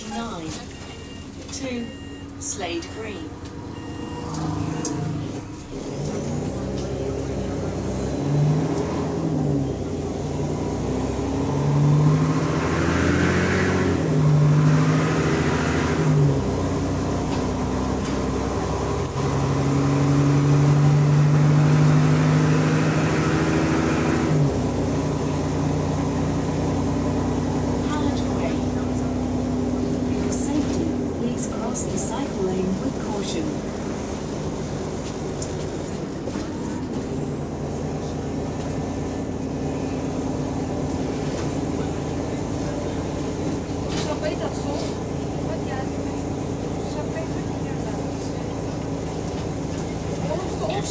89 to Slade Green. Cross the cycle lane with caution.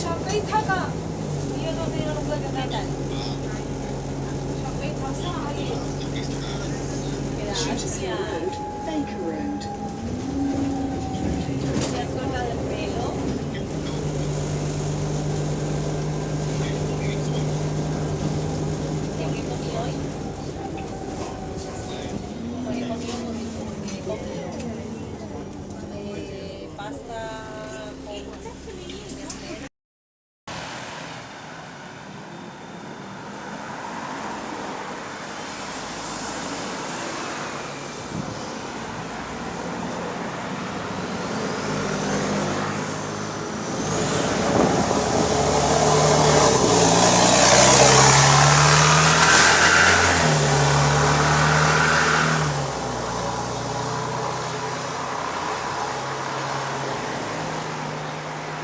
Şapkayı taka. Niye de yanımda neden? Şapkayı taksana hadi. Shooters Hill Road, Baker Road. ¿Te has cortado el pelo? ¿Qué comí hoy? Hoy he comido pasta con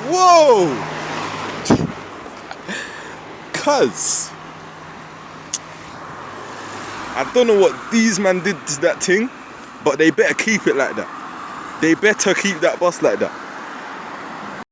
Whoa! Cuz I don't know what these man did to that thing, but they better keep it like that. They better keep that bus like that.